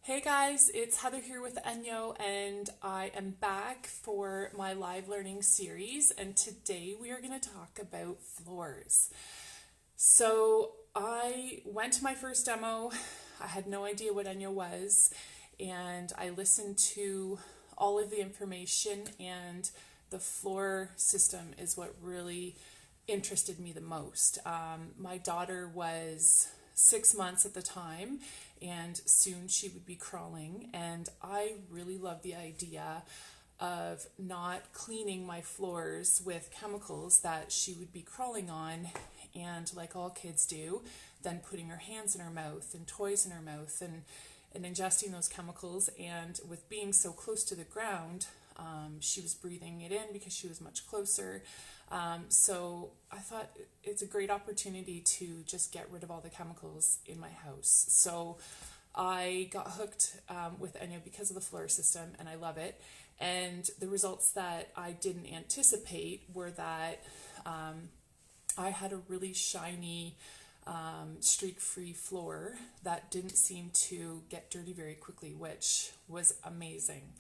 Hey guys, it's Heather here with Enyo, and I am back for my live learning series. And today we are going to talk about floors. So I went to my first demo. I had no idea what Enyo was, and I listened to all of the information, and the floor system is what really interested me the most. My daughter was 6 months at the time, and soon she would be crawling, and I really love the idea of not cleaning my floors with chemicals that she would be crawling on, and like all kids do, then putting her hands in her mouth and toys in her mouth and ingesting those chemicals. And with being so close to the ground, she was breathing it in because she was much closer. So I thought it's a great opportunity to just get rid of all the chemicals in my house. So I got hooked with Enyo because of the floor system, and I love it. And the results that I didn't anticipate were that I had a really shiny, streak-free floor that didn't seem to get dirty very quickly, which was amazing.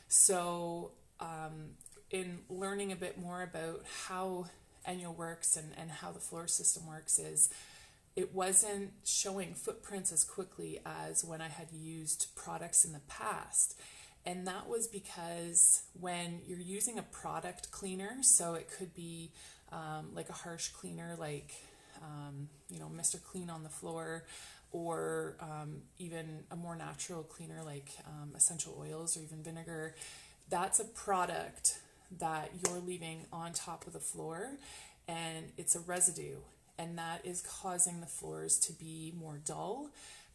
So in learning a bit more about how Enyo works and how the floor system works, is it wasn't showing footprints as quickly as when I had used products in the past. And that was because when you're using a product cleaner, so it could be like a harsh cleaner, like Mr. Clean on the floor, or even a more natural cleaner like essential oils or even vinegar. That's a product that you're leaving on top of the floor, and it's a residue, and that is causing the floors to be more dull,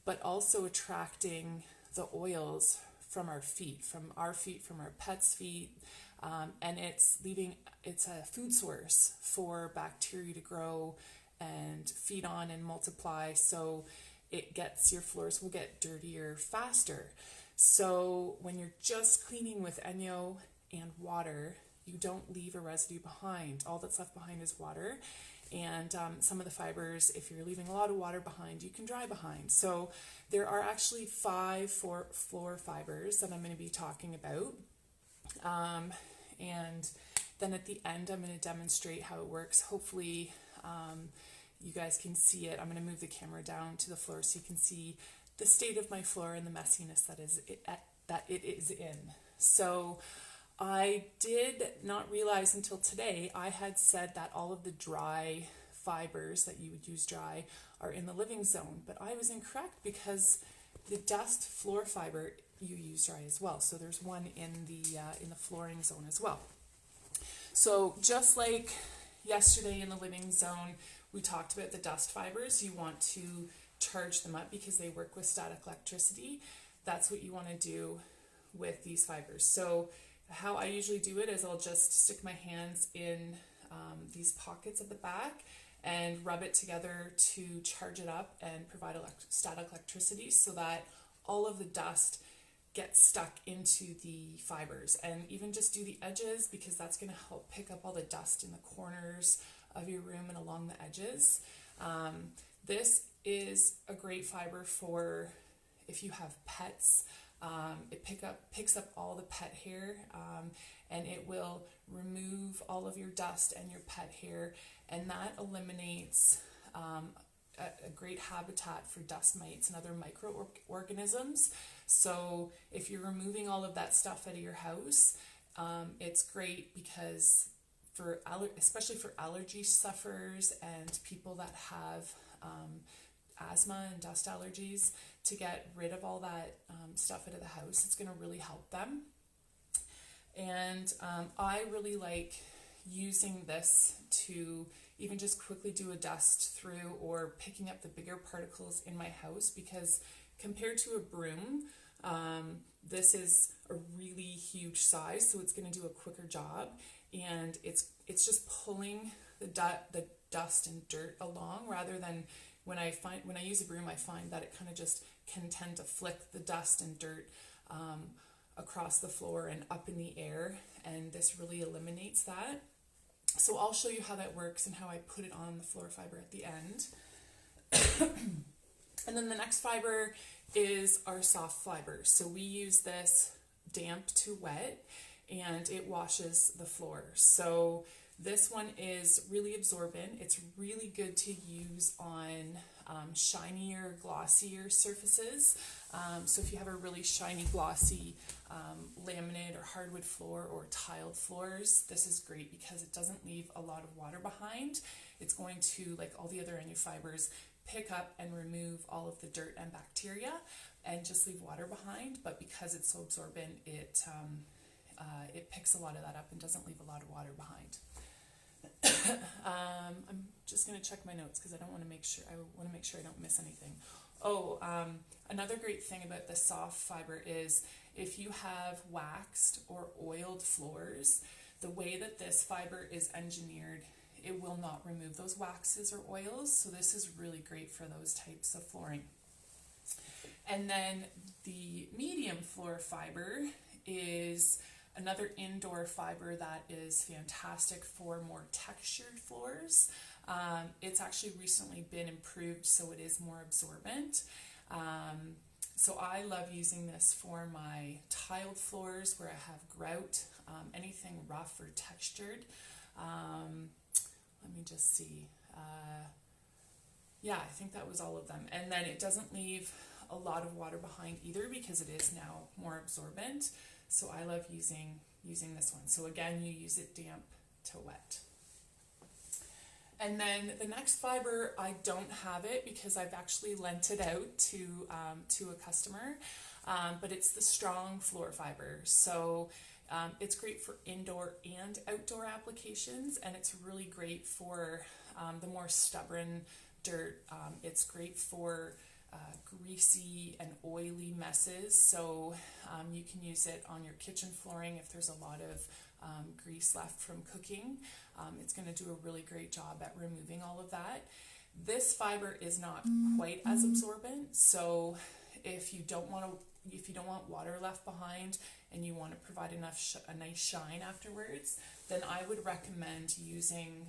but also attracting the oils from our feet, from our pets' feet, and it's a food source for bacteria to grow and feed on and multiply. So your floors will get dirtier faster. So when you're just cleaning with Enyo and water, you don't leave a residue behind. All that's left behind is water. And some of the fibers, if you're leaving a lot of water behind, you can dry behind. So there are actually 5 floor fibers that I'm going to be talking about. And then at the end, I'm going to demonstrate how it works. Hopefully you guys can see it. I'm going to move the camera down to the floor so you can see the state of my floor and the messiness that it is in. So I did not realize until today, I had said that all of the dry fibers that you would use dry are in the living zone, but I was incorrect, because the dust floor fiber you use dry as well. So there's one in the flooring zone as well. So just like yesterday in the living zone, we talked about the dust fibers. You want to charge them up because they work with static electricity. That's what you want to do with these fibers. So how I usually do it is I'll just stick my hands in these pockets at the back and rub it together to charge it up and provide static electricity, so that all of the dust gets stuck into the fibers. And even just do the edges, because that's going to help pick up all the dust in the corners of your room and along the edges. This is a great fiber for if you have pets. It picks up all the pet hair, and it will remove all of your dust and your pet hair, and that eliminates a great habitat for dust mites and other microorganisms. So if you're removing all of that stuff out of your house, it's great, because especially for allergy sufferers and people that have asthma and dust allergies, to get rid of all that stuff out of the house, it's going to really help them. And I really like using this to even just quickly do a dust through, or picking up the bigger particles in my house, because compared to a broom, this is a really huge size, so it's going to do a quicker job, and it's just pulling the dust and dirt along, rather than when I use a broom, I find that it kind of just can tend to flick the dust and dirt across the floor and up in the air, and this really eliminates that. So I'll show you how that works and how I put it on the floor fiber at the end. And then the next fiber is our soft fiber. So we use this damp to wet, and it washes the floor. So this one is really absorbent. It's really good to use on shinier, glossier surfaces. So if you have a really shiny, glossy laminate or hardwood floor or tiled floors, this is great because it doesn't leave a lot of water behind. It's going to, like all the other NU fibers, pick up and remove all of the dirt and bacteria and just leave water behind. But because it's so absorbent, it picks a lot of that up and doesn't leave a lot of water behind. I'm just going to check my notes because I want to make sure I don't miss anything. Another great thing about the soft fiber is if you have waxed or oiled floors, the way that this fiber is engineered, it will not remove those waxes or oils. So this is really great for those types of flooring. And then the medium floor fiber is another indoor fiber that is fantastic for more textured floors. It's actually recently been improved so it is more absorbent. So I love using this for my tiled floors where I have grout, anything rough or textured. Let me just see. Yeah, I think that was all of them. And then it doesn't leave a lot of water behind either because it is now more absorbent. So I love using this one. So again, you use it damp to wet. And then the next fiber, I don't have it because I've actually lent it out to a customer, but it's the strong floor fiber. So it's great for indoor and outdoor applications, and it's really great for the more stubborn dirt. It's great for greasy and oily messes, so you can use it on your kitchen flooring if there's a lot of grease left from cooking. It's going to do a really great job at removing all of that. This fiber is not quite as absorbent, so if you don't want water left behind and you want to provide a nice shine afterwards, then I would recommend using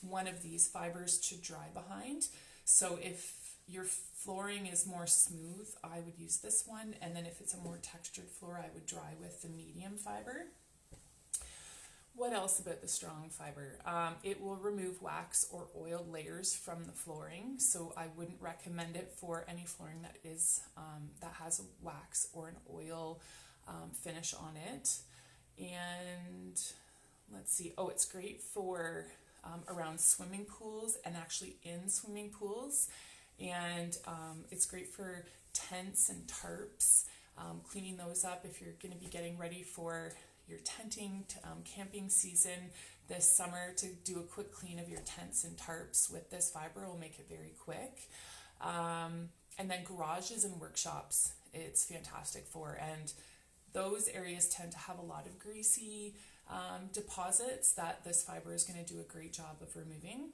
one of these fibers to dry behind. So if your flooring is more smooth, I would use this one, and then if it's a more textured floor, I would dry with the medium fiber. What else about the strong fiber? It will remove wax or oil layers from the flooring, so I wouldn't recommend it for any flooring that has a wax or an oil finish on it. And let's see, it's great for around swimming pools and actually in swimming pools. And it's great for tents and tarps, cleaning those up if you're going to be getting ready for your tenting camping season this summer. To do a quick clean of your tents and tarps with this fiber will make it very quick. And then garages and workshops, it's fantastic for, and those areas tend to have a lot of greasy deposits that this fiber is going to do a great job of removing.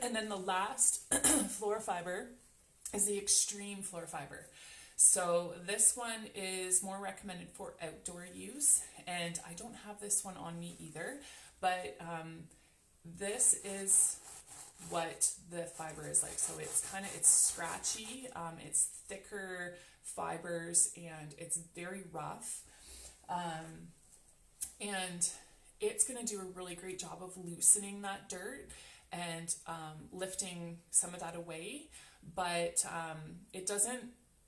And then the last floor fiber is the extreme floor fiber. So this one is more recommended for outdoor use, and I don't have this one on me either, but this is what the fiber is like. So it's scratchy, it's thicker fibers, and it's very rough, and it's going to do a really great job of loosening that dirt and lifting some of that away, but it doesn't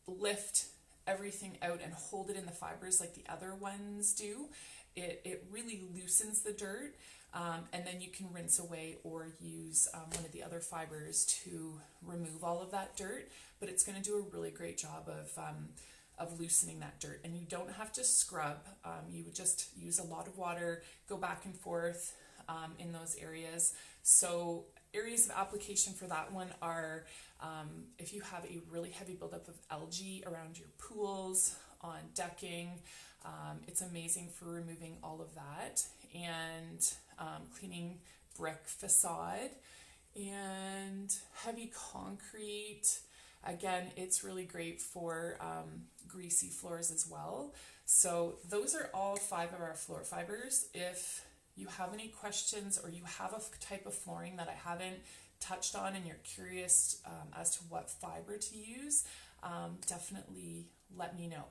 lift everything out and hold it in the fibers like the other ones do. It really loosens the dirt, and then you can rinse away or use one of the other fibers to remove all of that dirt, but it's going to do a really great job of loosening that dirt. And you don't have to scrub. You would just use a lot of water, go back and forth in those areas. So areas of application for that one are if you have a really heavy buildup of algae around your pools, on decking, it's amazing for removing all of that, and cleaning brick facade and heavy concrete. Again, it's really great for greasy floors as well. So those are all 5 of our floor fibers. If you have any questions or you have a type of flooring that I haven't touched on and you're curious as to what fiber to use, definitely let me know.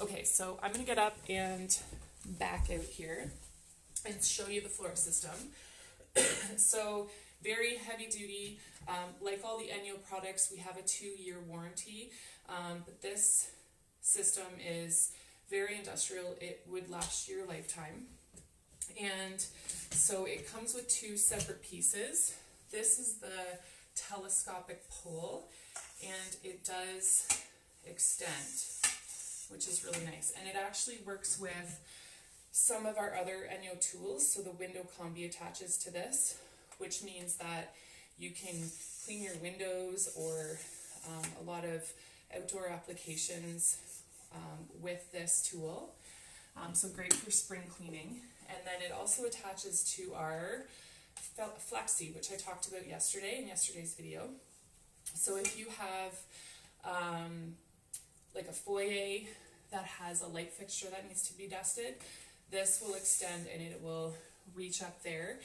Okay, so I'm going to get up and back out here and show you the floor system. So very heavy duty, like all the Enyo products, we have a 2-year warranty, but this system is very industrial. It would last your lifetime. And so it comes with 2 separate pieces. This is the telescopic pole, and it does extend, which is really nice. And it actually works with some of our other Enyo tools. So the window combi attaches to this, which means that you can clean your windows or a lot of outdoor applications with this tool. So great for spring cleaning. And then it also attaches to our Flexi, which I talked about yesterday in yesterday's video. So if you have like a foyer that has a light fixture that needs to be dusted, this will extend and it will reach up there.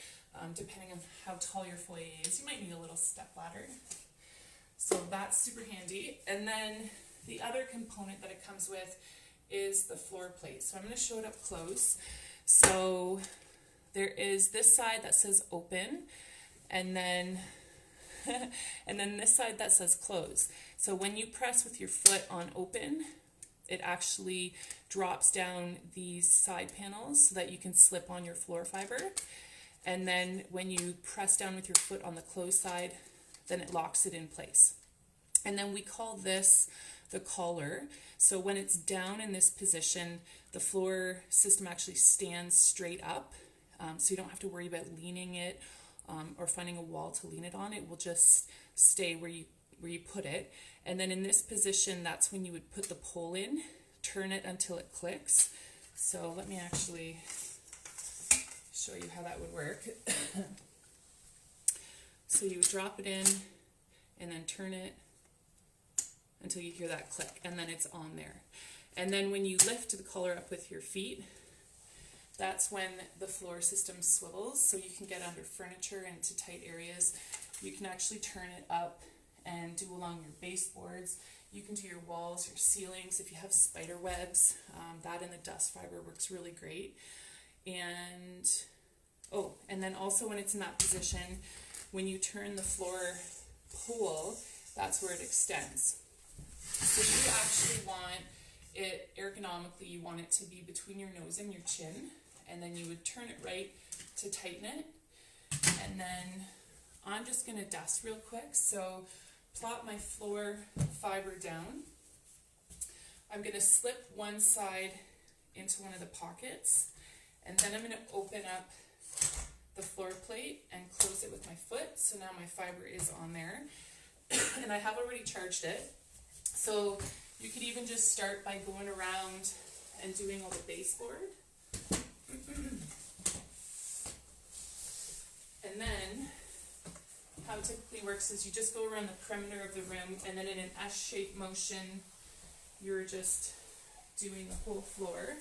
Depending on how tall your foyer is, you might need a little step ladder. So that's super handy. And then the other component that it comes with is the floor plate. So I'm going to show it up close. So there is this side that says open, and then this side that says close. So when you press with your foot on open, it actually drops down these side panels so that you can slip on your floor fiber. And then when you press down with your foot on the closed side, then it locks it in place. And then we call this the collar. So when it's down in this position, the floor system actually stands straight up. So you don't have to worry about leaning it or finding a wall to lean it on. It will just stay where you put it. And then in this position, that's when you would put the pole in, turn it until it clicks. So let me actually show you how that would work. So you would drop it in and then turn it until you hear that click, and then it's on there. And then when you lift the collar up with your feet, that's when the floor system swivels, so you can get under furniture and into tight areas. You can actually turn it up and do along your baseboards. You can do your walls, your ceilings. If you have spider webs, that and the dust fiber works really great. And and then also when it's in that position, when you turn the floor pole, that's where it extends. So you actually want it ergonomically, you want it to be between your nose and your chin, and then you would turn it right to tighten it. And then I'm just going to dust real quick. So plop my floor fiber down. I'm going to slip one side into one of the pockets, and then I'm going to open up the floor plate and close it with my foot. So now my fiber is on there, and I have already charged it. So you could even just start by going around and doing all the baseboard. And then how it typically works is you just go around the perimeter of the room, and then in an S-shaped motion, you're just doing the whole floor.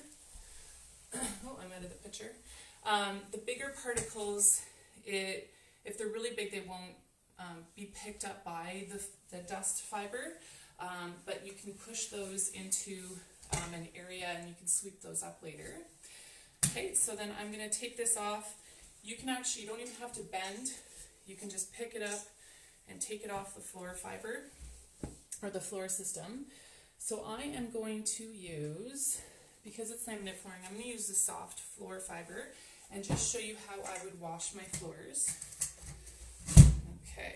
Oh, I'm out of the picture. The bigger particles, if they're really big, they won't be picked up by the dust fiber, but you can push those into an area and you can sweep those up later. Okay, so then I'm going to take this off. You don't even have to bend. You can just pick it up and take it off the floor fiber or the floor system. So I am going to use, because it's laminate flooring, I'm going to use the soft floor fiber and just show you how I would wash my floors. Okay.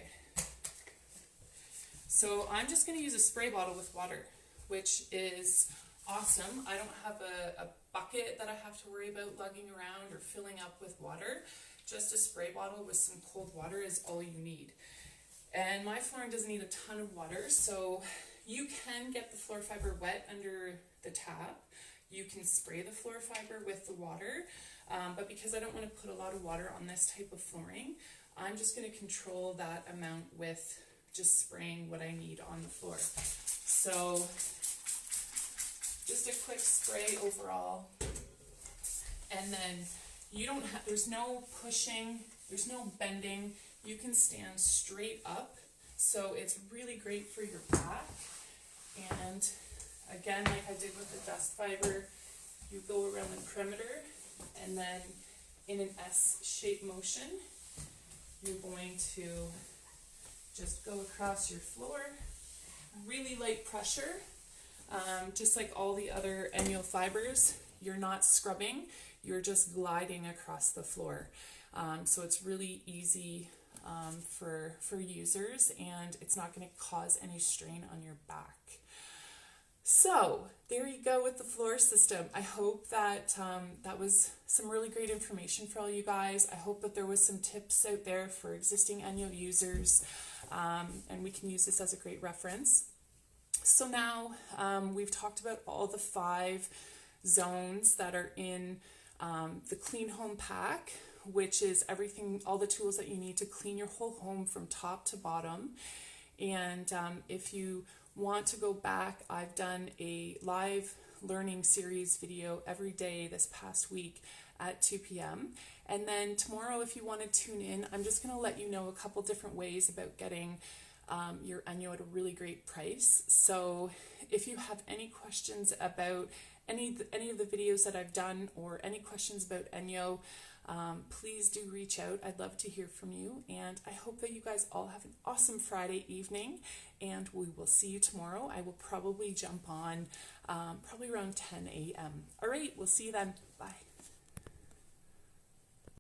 So I'm just going to use a spray bottle with water, which is awesome. I don't have a bucket that I have to worry about lugging around or filling up with water. Just a spray bottle with some cold water is all you need. And my flooring doesn't need a ton of water, so you can get the floor fiber wet under the tap. You can spray the floor fiber with the water, but because I don't want to put a lot of water on this type of flooring, I'm just going to control that amount with just spraying what I need on the floor. So just a quick spray overall, and then you don't have, there's no pushing, there's no bending, you can stand straight up, so it's really great for your back. And again, like I did with the dust fiber, you go around the perimeter, and then in an S-shaped motion, you're going to just go across your floor, really light pressure, just like all the other Enyo fibers. You're not scrubbing, you're just gliding across the floor. So it's really easy for users, and it's not going to cause any strain on your back. So there you go with the floor system. I hope that that was some really great information for all you guys. I hope that there was some tips out there for existing Enyo users, and we can use this as a great reference. So now we've talked about all the 5 zones that are in the Clean Home Pack, which is everything, all the tools that you need to clean your whole home from top to bottom. And if you want to go back, I've done a live learning series video every day this past week at 2 p.m. And then tomorrow, if you want to tune in, I'm just going to let you know a couple different ways about getting your Enyo at a really great price. So if you have any questions about any of the videos that I've done, or any questions about Enyo, please do reach out. I'd love to hear from you, and I hope that you guys all have an awesome Friday evening, and we will see you tomorrow. I will probably jump on probably around 10 a.m. All right, we'll see you then. Bye.